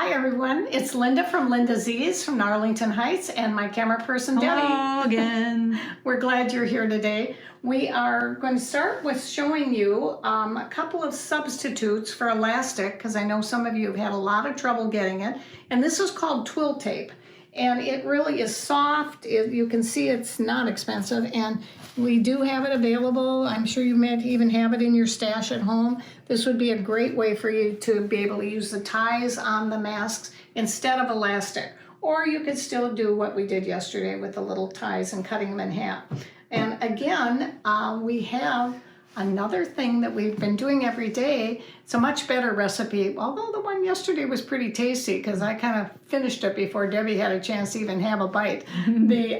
Hi everyone, it's Linda from Linda Z's from Arlington Heights and my camera person Debbie. Hello again. We're glad you're here today. We are going to start with showing you a couple of substitutes for elastic because I know some of you have had a lot of trouble getting it. And this is called twill tape. And it really is soft. You can see it's not expensive, and we do have it available. I'm sure you may even have it in your stash at home. This would be a great way for you to be able to use the ties on the masks instead of elastic. Or you could still do what we did yesterday with the little ties and cutting them in half. And again, we have another thing that we've been doing every day. It's a much better recipe, although the one yesterday was pretty tasty because I kind of finished it before Debbie had a chance to even have a bite. The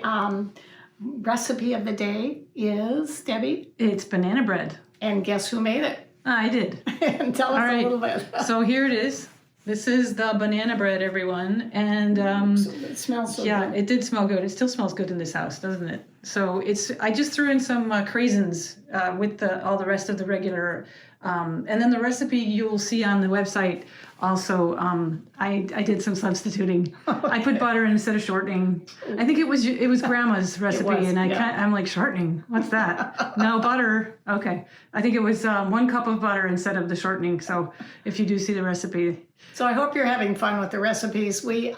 recipe of the day is, Debbie? It's banana bread. And guess who made it? I did. And tell us a little bit. So here it is. This is the banana bread, everyone. And it smells so good. Yeah, it did smell good. It still smells good in this house, doesn't it? So I just threw in some craisins with all the rest of the regular. And then the recipe you'll see on the website also, I did some substituting. I put butter instead of shortening. I think it was Grandma's recipe, and I'm like, shortening? What's that? No, butter. Okay. I think it was 1 cup of butter instead of the shortening. So if you do see the recipe. So I hope you're having fun with the recipes. We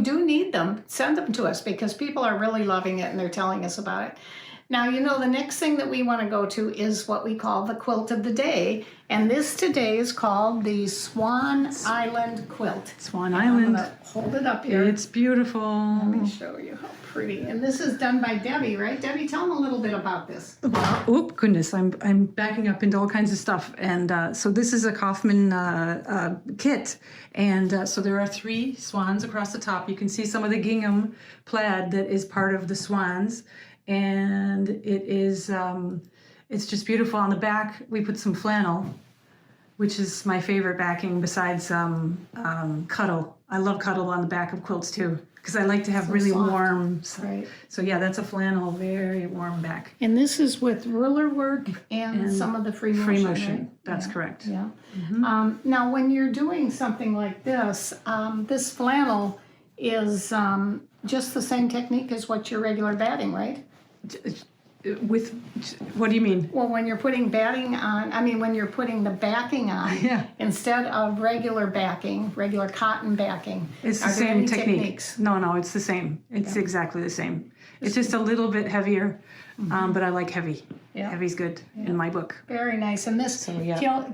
do need them. Send them to us because people are really loving it and they're telling us about it. Now, you know, the next thing that we want to go to is what we call the quilt of the day. And this today is called the Swan Island quilt. Swan Island. I'm going to hold it up here. It's beautiful. Let me show you how pretty. And this is done by Debbie, right? Debbie, tell them a little bit about this. Oh, goodness. I'm backing up into all kinds of stuff. And so this is a Kaufman kit. And so there are 3 swans across the top. You can see some of the gingham plaid that is part of the swans. And it is, it's just beautiful. On the back, we put some flannel, which is my favorite backing besides cuddle. I love cuddle on the back of quilts too, because I like to have really soft. Warm. Right. So yeah, that's a flannel, very warm back. And this is with ruler work and some of the free motion. Free motion, right? that's correct. Yeah. Mm-hmm. Now, when you're doing something like this, this flannel is just the same technique as what your regular batting, right? With, what do you mean? Well, when you're putting batting on, when you're putting the backing on, instead of regular backing, regular cotton backing, it's the same technique. No, it's the same. It's exactly the same. It's just a little bit heavier, but I like heavy. Yeah. Heavy's good in my book. Very nice. And this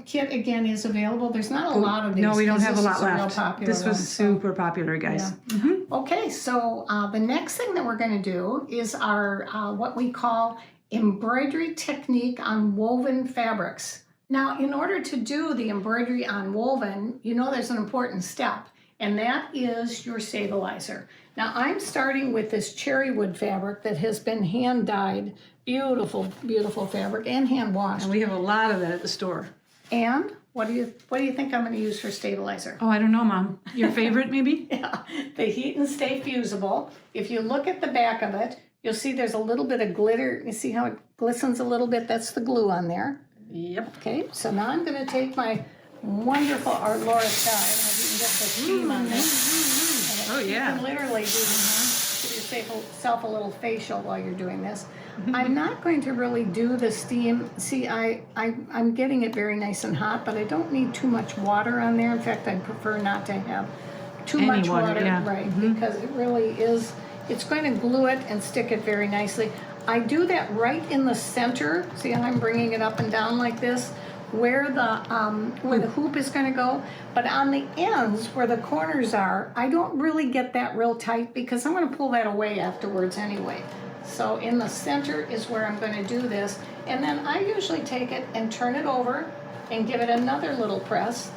kit, again, is available. There's not a lot of these. No, we don't have a lot left. This was super popular, guys. Yeah. Mm-hmm. Okay, so the next thing that we're going to do is our what we call embroidery technique on woven fabrics. Now, in order to do the embroidery on woven, you know there's an important step, and that is your stabilizer. Now, I'm starting with this cherry wood fabric that has been hand dyed. Beautiful, beautiful fabric, and hand washed. And we have a lot of that at the store. And what do you think I'm going to use for stabilizer? Oh, I don't know, Mom. Your favorite, maybe? Yeah, the Heat and Stay Fusible. If you look at the back of it, you'll see there's a little bit of glitter. You see how it glistens a little bit? That's the glue on there. Yep. Okay, so now I'm going to take my wonderful Art Laura dye. I don't know if you can get the steam on this. Oh, yeah. You can literally give yourself a little facial while you're doing this. I'm not going to really do the steam. See, I'm getting it very nice and hot, but I don't need too much water on there. In fact, I prefer not to have too much water, right? Because it really is, it's going to glue it and stick it very nicely. I do that right in the center. See how I'm bringing it up and down like this? Where the hoop is going to go, but on the ends where the corners are, I don't really get that real tight because I'm going to pull that away afterwards anyway. So in the center is where I'm going to do this, and then I usually take it and turn it over and give it another little press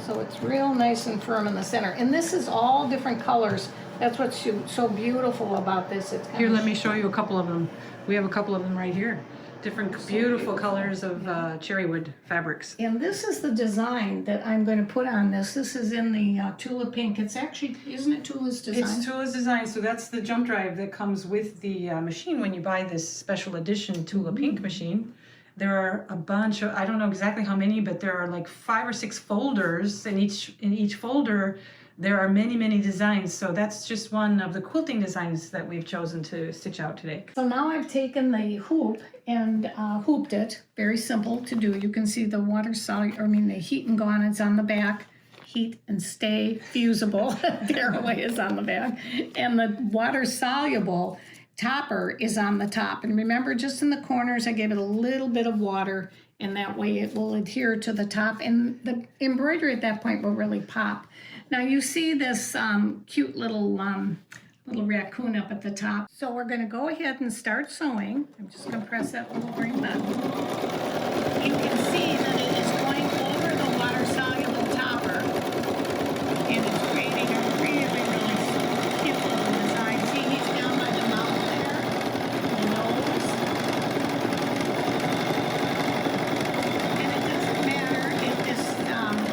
so it's real nice and firm in the center. And this is all different colors. That's what's so beautiful about this. It's here, let me show you a couple of them. We have a couple of them right here. Different beautiful colors of cherry wood fabrics. And this is the design that I'm going to put on this. This is in the Tula pink. It's actually, isn't it Tula's design? It's Tula's design. So that's the jump drive that comes with the machine when you buy this special edition Tula pink machine. There are a bunch of, I don't know exactly how many, but there are like 5 or 6 folders, and in each folder there are many, many designs. So that's just one of the quilting designs that we've chosen to stitch out today. So now I've taken the hoop and hooped it. Very simple to do. You can see the the heat and gone is on the back. Heat and stay fusible tearaway is on the back. And the water soluble topper is on the top. And remember, just in the corners, I gave it a little bit of water, and that way it will adhere to the top. And the embroidery at that point will really pop. Now you see this cute little raccoon up at the top. So we're going to go ahead and start sewing. I'm just going to press that little green button. You can see that it is going over the water-soluble topper, and it's creating a really, really cute little design. See, he's down by the mouth there, the nose. And it doesn't matter if this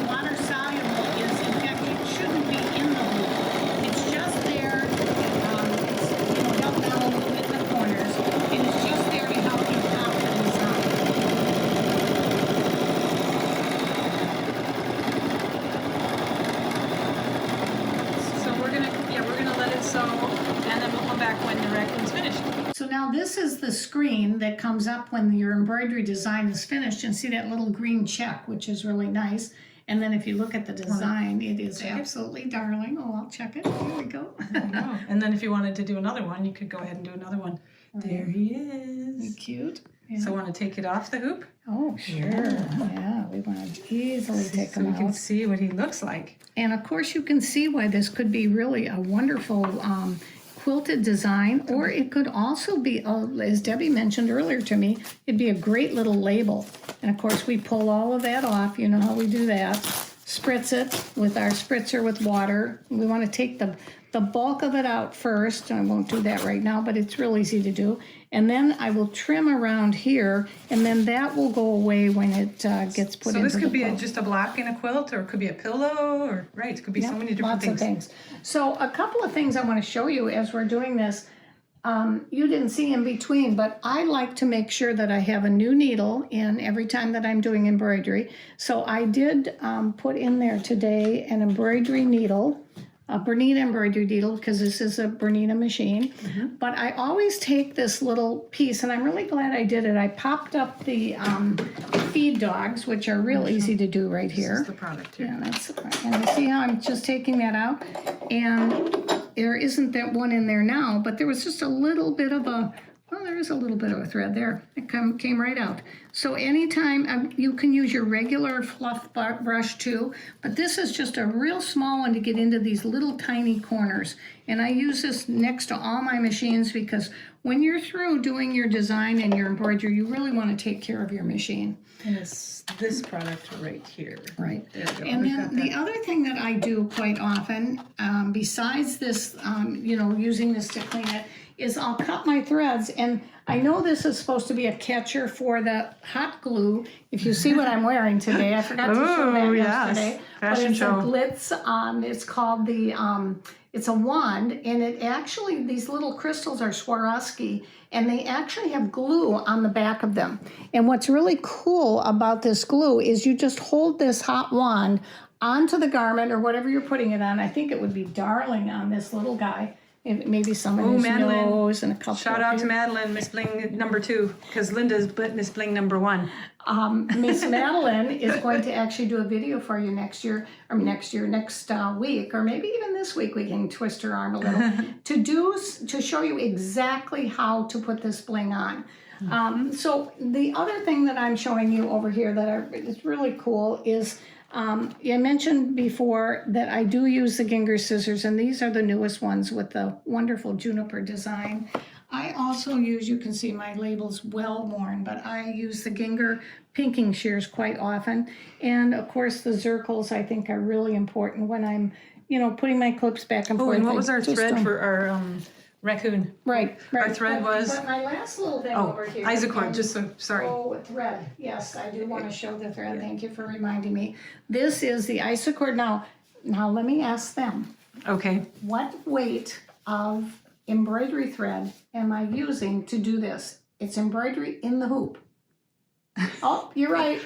water-soluble is, in fact, it shouldn't be in the hoop. It's just there. It's help down a little bit in the corners, and it's just there to help you pop the design. So we're gonna let it sew, and then we'll come back when the raccoon's finished. So now this is the screen that comes up when your embroidery design is finished, and see that little green check, which is really nice. And then if you look at the design, it is absolutely darling. Oh, I'll check it. Here we go. And then if you wanted to do another one, you could go ahead and do another one. There he is. Cute. Yeah. So want to take it off the hoop? Oh, sure. Yeah, we want to easily take So them you can out. see what he looks like. And of course, you can see why this could be really a wonderful quilted design, or it could also be, as Debbie mentioned earlier to me, it'd be a great little label. And of course, we pull all of that off. You know how we do that. Spritz it with our spritzer with water. We want to take the bulk of it out first. I won't do that right now, but it's real easy to do. And then I will trim around here, and then that will go away when it gets put into the So this could be quilt. just a block in a quilt, or it could be a pillow, or right, it could be so many different Lots of things. So a couple of things I want to show you as we're doing this. You didn't see in between, but I like to make sure that I have a new needle in every time that I'm doing embroidery. So I did put in there today an embroidery needle, a bernina embroidery needle, because this is a bernina machine. But I always take this little piece, and I'm really glad I did it. I popped up the feed dogs, which are real easy to do right here. This is the product here. Yeah, that's right. And you see how I'm just taking that out? And there isn't that one in there now, but there was just a little bit of a, well, there is a little bit of a thread there. It came right out. So anytime, you can use your regular fluff brush too, but this is just a real small one to get into these little tiny corners. And I use this next to all my machines because when you're through doing your design and your embroidery, you really want to take care of your machine. And it's this product right here. Right. There we go. And We've then got the that. other thing that I do quite often, besides this, using this to clean it, is I'll cut my threads. And I know this is supposed to be a catcher for the hot glue. If you see what I'm wearing today, I forgot to show that yesterday. Fashion but it's show. a glitz. It's called the. It's a wand, and it actually, these little crystals are Swarovski, and they actually have glue on the back of them. And what's really cool about this glue is you just hold this hot wand onto the garment or whatever you're putting it on. I think it would be darling on this little guy. Maybe some of his Madeline. nose and a couple. Shout out to Madeline, Miss Bling number 2, because Linda's Miss Bling number 1. Miss Madeline is going to actually do a video for you next week, or maybe even this week. We can twist her arm a little to show you exactly how to put this bling on. So the other thing that I'm showing you over here that is really cool is I mentioned before that I do use the Ginger scissors, and these are the newest ones with the wonderful juniper design. I also use, you can see my label's well worn, but I use the Ginger pinking shears quite often. And of course the zircles I think are really important when I'm, putting my clips back and forth. And what was our thread for our raccoon? Right. Our thread was... But my last little thing over here. Isacord, just so, sorry. Oh, thread. Yes, I do want to show the thread. Thank you for reminding me. This is the Isacord. Now let me ask them. Okay. What weight of embroidery thread am I using to do this? It's embroidery in the hoop. Oh, you're right,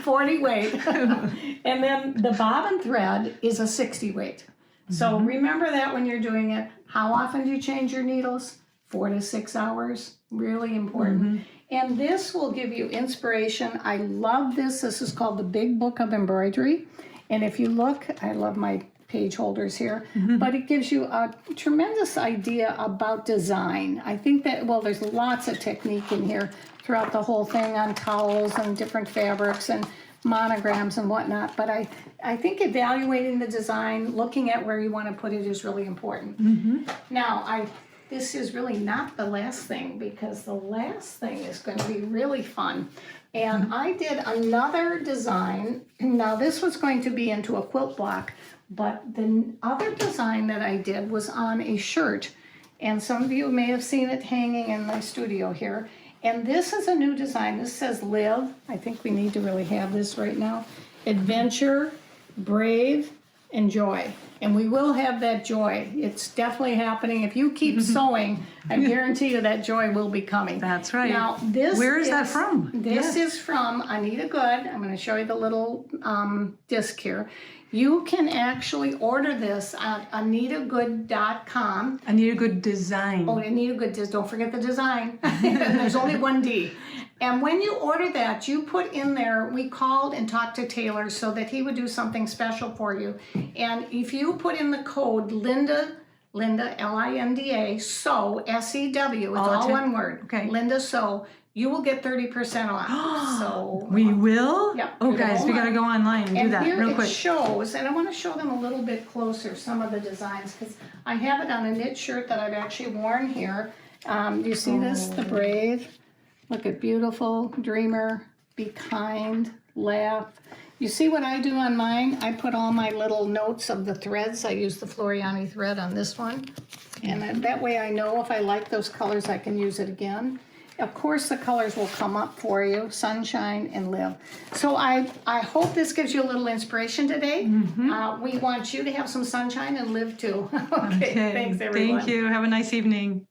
40 weight. And then the bobbin thread is a 60 weight. So remember that when you're doing it. How often do you change your needles? 4 to 6 hours, really important. And this will give you inspiration. I love this. This is called the Big Book of Embroidery. And if you look, I love my page holders here, but it gives you a tremendous idea about design. I think that, well, there's lots of technique in here throughout the whole thing on towels and different fabrics and monograms and whatnot, but I think evaluating the design, looking at where you want to put it is really important. Now, this is really not the last thing, because the last thing is going to be really fun. And I did another design. Now, this was going to be into a quilt block, but the other design that I did was on a shirt. And some of you may have seen it hanging in my studio here. And this is a new design. This says live. I think we need to really have this right now. Adventure, brave, and joy. And we will have that joy. It's definitely happening. If you keep sewing, I guarantee you that joy will be coming. That's right. Now, this Where is that from? This is from Anita Good. I'm going to show you the little disc here. You can actually order this at anitagood.com. Anita Good Design. Oh, Anita Good, don't forget the design. There's only one D. And when you order that, you put in there, we called and talked to Taylor so that he would do something special for you. And if you put in the code Linda, Linda, sew, S-E-W, it's all one word. Okay. Linda Sew, you will get 30% off. So we will? Yeah. Oh, guys, we got to go online and do that here real quick. it shows, and I want to show them a little bit closer, some of the designs, because I have it on a knit shirt that I've actually worn here. Do you see this? The brave. Look at beautiful, dreamer, be kind, laugh. You see what I do on mine? I put all my little notes of the threads. I use the Floriani thread on this one. And that way I know if I like those colors, I can use it again. Of course, the colors will come up for you, sunshine and live. So I hope this gives you a little inspiration today. We want you to have some sunshine and live too. Okay, thanks everyone. Thank you. Have a nice evening.